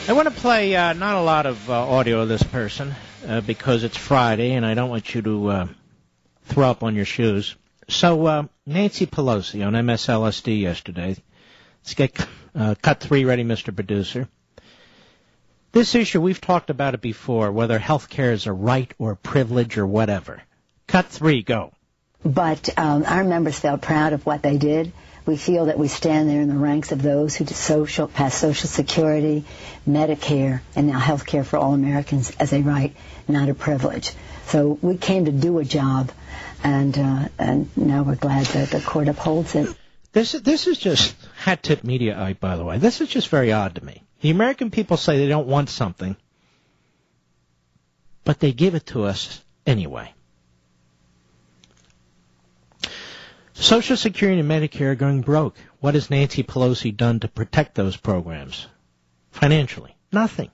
I want to play not a lot of audio of this person because it's Friday and I don't want you to throw up on your shoes. So Nancy Pelosi on MSLSD yesterday. Let's get cut 3 ready, Mr. Producer. This issue, we've talked about it before, whether health care is a right or a privilege or whatever. Cut 3, go. But our members felt proud of what they did. We feel that we stand there in the ranks of those who pass Social Security, Medicare, and now health care for all Americans as a right, not a privilege. So we came to do a job, and now we're glad that the court upholds it. This is just hat tip media, by the way. This is just very odd to me. The American people say they don't want something, but they give it to us anyway. Social Security and Medicare are going broke. What has Nancy Pelosi done to protect those programs? Financially, nothing.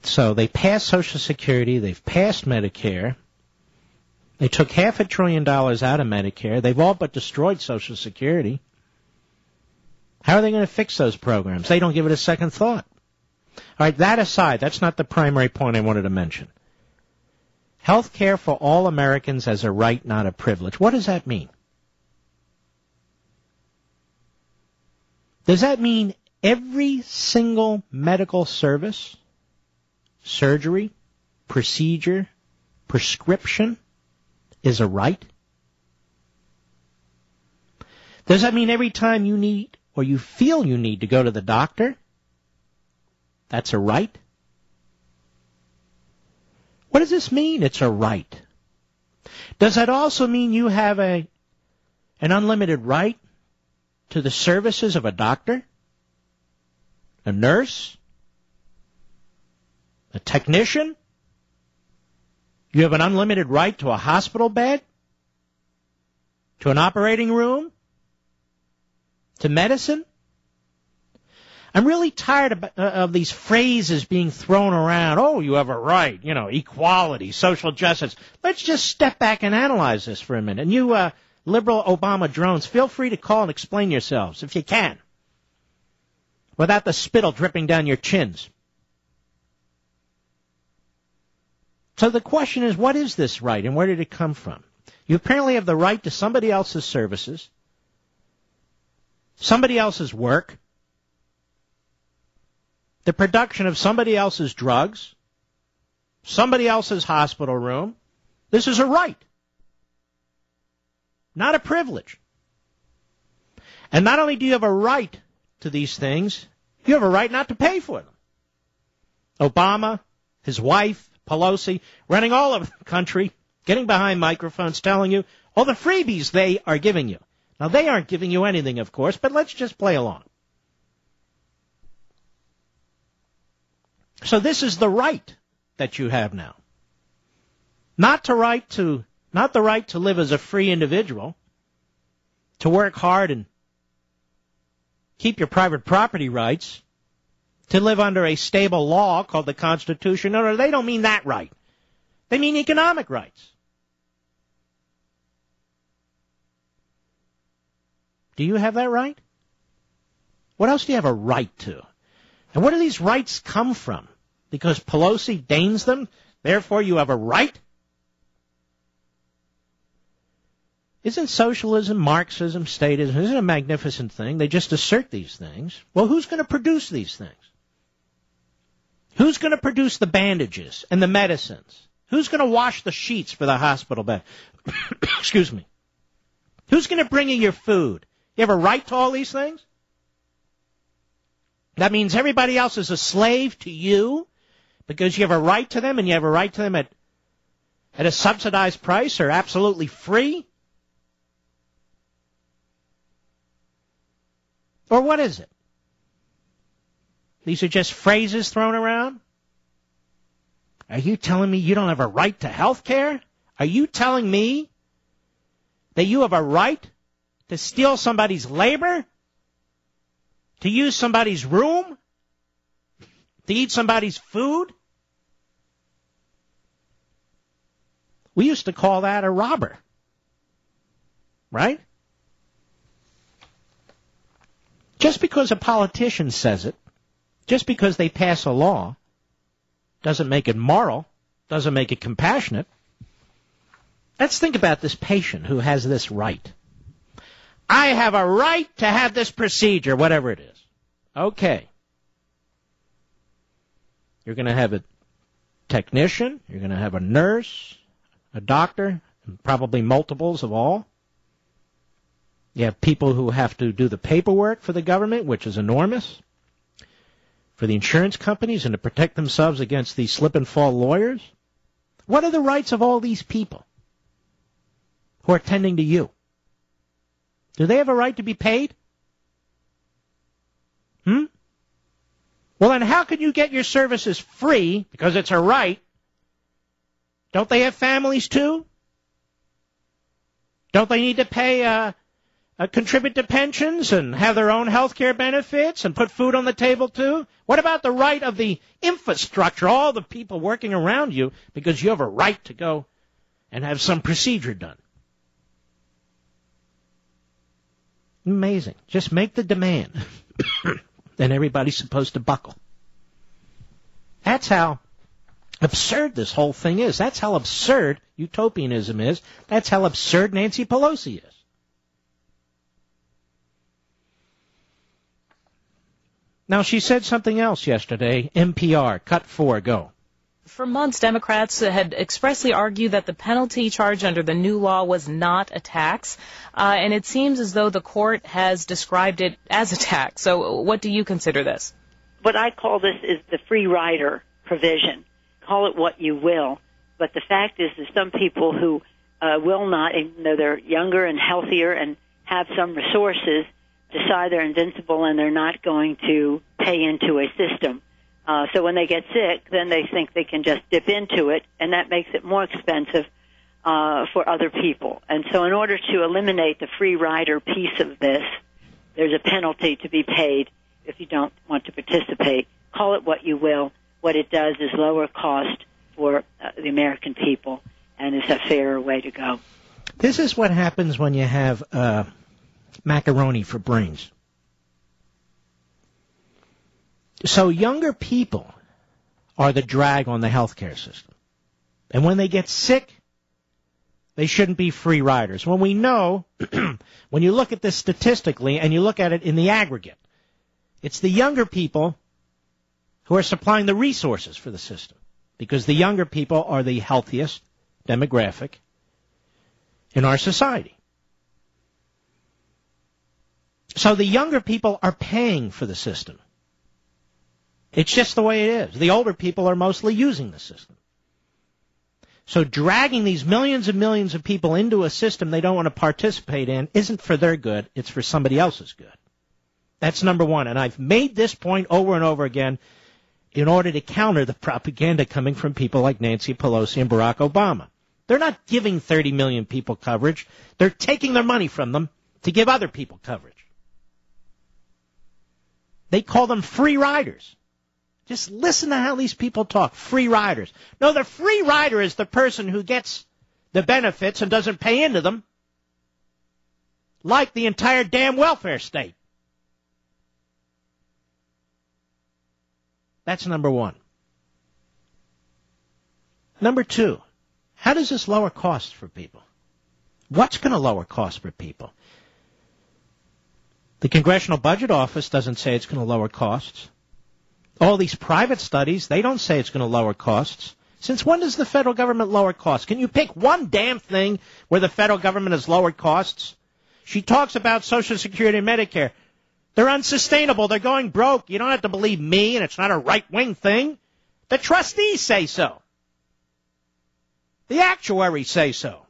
So they passed Social Security, they've passed Medicare, they took $500 billion out of Medicare, they've all but destroyed Social Security. How are they going to fix those programs? They don't give it a second thought. All right, that aside, that's not the primary point I wanted to mention. Health care for all Americans as a right, not a privilege. What does that mean? Does that mean every single medical service, surgery, procedure, prescription is a right? Does that mean every time you need or you feel you need to go to the doctor, that's a right? What does this mean, it's a right? Does that also mean you have an unlimited right to the services of a doctor, a nurse, a technician? You have an unlimited right to a hospital bed, to an operating room, to medicine? I'm really tired of these phrases being thrown around. Oh, you have a right, equality, social justice. Let's just step back and analyze this for a minute. And you liberal Obama drones, feel free to call and explain yourselves, if you can, without the spittle dripping down your chins. So the question is, what is this right, and where did it come from? You apparently have the right to somebody else's services, somebody else's work, the production of somebody else's drugs, somebody else's hospital room. This is a right, not a privilege. And not only do you have a right to these things, you have a right not to pay for them. Obama, his wife, Pelosi, running all over the country, getting behind microphones, telling you all the freebies they are giving you. Now, they aren't giving you anything, of course, but let's just play along. So this is the right that you have now. Not the right to live as a free individual, to work hard and keep your private property rights, to live under a stable law called the Constitution. No, they don't mean that right. They mean economic rights. Do you have that right? What else do you have a right to? And where do these rights come from? Because Pelosi deigns them, therefore you have a right? Isn't socialism, Marxism, statism, isn't it a magnificent thing? They just assert these things. Well, who's going to produce these things? Who's going to produce the bandages and the medicines? Who's going to wash the sheets for the hospital bed? Excuse me. Who's going to bring you your food? You have a right to all these things? That means everybody else is a slave to you because you have a right to them, and you have a right to them at a subsidized price or absolutely free? Or what is it? These are just phrases thrown around? Are you telling me you don't have a right to health care? Are you telling me that you have a right to steal somebody's labor? To use somebody's room? To eat somebody's food? We used to call that a robber. Right? Just because a politician says it, just because they pass a law, doesn't make it moral, doesn't make it compassionate. Let's think about this patient who has this right. I have a right to have this procedure, whatever it is. Okay. You're going to have a technician, you're going to have a nurse, a doctor, and probably multiples of all. You have people who have to do the paperwork for the government, which is enormous, for the insurance companies and to protect themselves against these slip-and-fall lawyers. What are the rights of all these people who are tending to you? Do they have a right to be paid? Well, then how can you get your services free because it's a right? Don't they have families too? Don't they need to pay, contribute to pensions and have their own health care benefits and put food on the table too? What about the right of the infrastructure, all the people working around you, because you have a right to go and have some procedure done? Amazing. Just make the demand. Then everybody's supposed to buckle. That's how absurd this whole thing is. That's how absurd utopianism is. That's how absurd Nancy Pelosi is. Now, she said something else yesterday. NPR, cut 4, go. For months, Democrats had expressly argued that the penalty charge under the new law was not a tax, and it seems as though the court has described it as a tax. So what do you consider this? What I call this is the free rider provision. Call it what you will, but the fact is that some people who will not, even though they're younger and healthier and have some resources, decide they're invincible and they're not going to pay into a system. So when they get sick, then they think they can just dip into it, and that makes it more expensive for other people. And so in order to eliminate the free rider piece of this, there's a penalty to be paid if you don't want to participate. Call it what you will. What it does is lower cost for the American people, and it's a fairer way to go. This is what happens when you have macaroni for brains. So younger people are the drag on the healthcare system. And when they get sick, they shouldn't be free riders. When we know, when you look at this statistically and you look at it in the aggregate, it's the younger people who are supplying the resources for the system, because the younger people are the healthiest demographic in our society. So the younger people are paying for the system. It's just the way it is. The older people are mostly using the system. So dragging these millions and millions of people into a system they don't want to participate in isn't for their good, it's for somebody else's good. That's number one. And I've made this point over and over again in order to counter the propaganda coming from people like Nancy Pelosi and Barack Obama. They're not giving 30 million people coverage. They're taking their money from them to give other people coverage. They call them free riders. Just listen to how these people talk. Free riders. No, the free rider is the person who gets the benefits and doesn't pay into them, like the entire damn welfare state. That's number one. Number two, how does this lower costs for people? What's going to lower costs for people? The Congressional Budget Office doesn't say it's going to lower costs. All these private studies, they don't say it's going to lower costs. Since when does the federal government lower costs? Can you pick one damn thing where the federal government has lowered costs? She talks about Social Security and Medicare. They're unsustainable. They're going broke. You don't have to believe me, and it's not a right-wing thing. The trustees say so. The actuaries say so.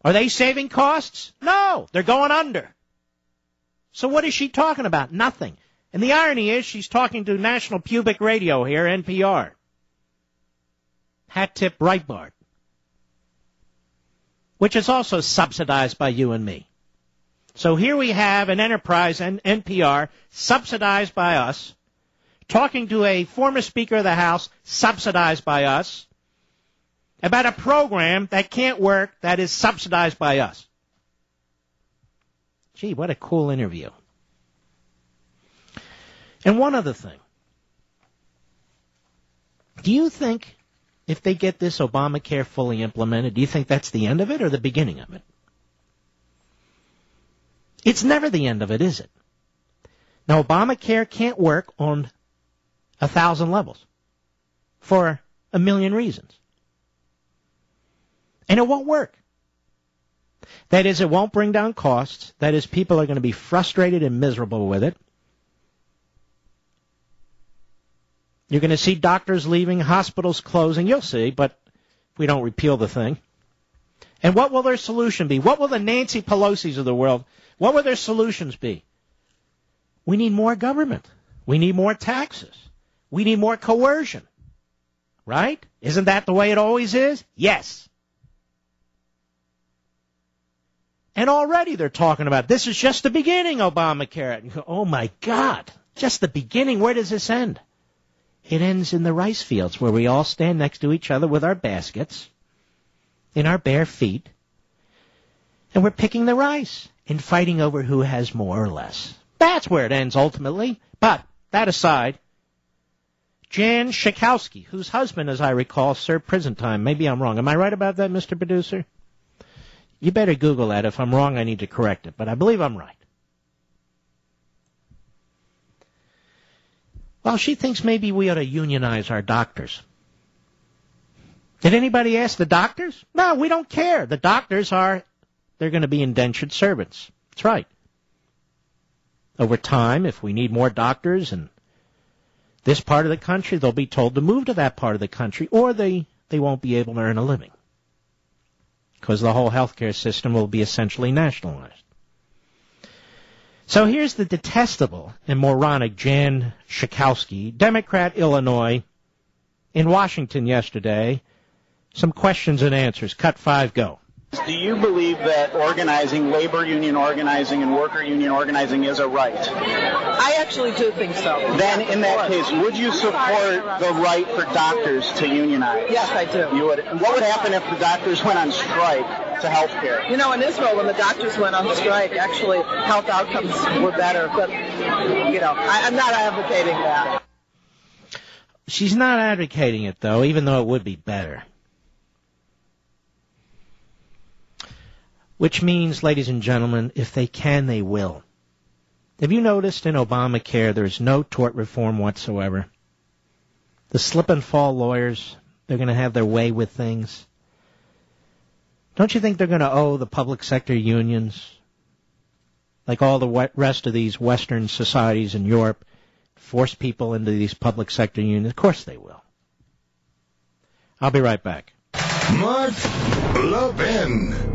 Are they saving costs? No, they're going under. So what is she talking about? Nothing. And the irony is she's talking to National Public Radio here, NPR. Hat tip Breitbart. Which is also subsidized by you and me. So here we have an enterprise, NPR, subsidized by us, talking to a former Speaker of the House, subsidized by us, about a program that can't work that is subsidized by us. Gee, what a cool interview. And one other thing. Do you think if they get this Obamacare fully implemented, do you think that's the end of it or the beginning of it? It's never the end of it, is it? Now, Obamacare can't work on 1,000 levels for a million reasons. And it won't work. That is, it won't bring down costs. That is, people are going to be frustrated and miserable with it. You're going to see doctors leaving, hospitals closing. You'll see, but if we don't repeal the thing. And what will their solution be? What will the Nancy Pelosi's of the world, what will their solutions be? We need more government. We need more taxes. We need more coercion. Right? Isn't that the way it always is? Yes. And already they're talking about, this is just the beginning, Obamacare. And you go, oh my God, just the beginning. Where does this end? It ends in the rice fields where we all stand next to each other with our baskets, in our bare feet, and we're picking the rice and fighting over who has more or less. That's where it ends ultimately. But, that aside, Jan Schakowsky, whose husband, as I recall, served prison time. Maybe I'm wrong. Am I right about that, Mr. Producer? You better Google that. If I'm wrong, I need to correct it. But I believe I'm right. Well, she thinks maybe we ought to unionize our doctors. Did anybody ask the doctors? No, we don't care. The doctors they're going to be indentured servants. That's right. Over time, if we need more doctors in this part of the country, they'll be told to move to that part of the country, or they won't be able to earn a living because the whole healthcare system will be essentially nationalized. So here's the detestable and moronic Jan Schakowsky, Democrat, Illinois, in Washington yesterday. Some questions and answers. Cut 5, go. Do you believe that organizing, labor union organizing, and worker union organizing is a right? I actually do think so. Then, in that case, would you support the right for doctors to unionize? Yes, I do. You would. And what would happen if the doctors went on strike to health care? You know, in Israel, when the doctors went on strike, actually, health outcomes were better. But, you know, I'm not advocating that. She's not advocating it, though, even though it would be better. Which means, ladies and gentlemen, if they can, they will. Have you noticed in Obamacare there's no tort reform whatsoever? The slip and fall lawyers, they're going to have their way with things. Don't you think they're going to owe the public sector unions, like all the rest of these Western societies in Europe, force people into these public sector unions? Of course they will. I'll be right back. Mark Levin.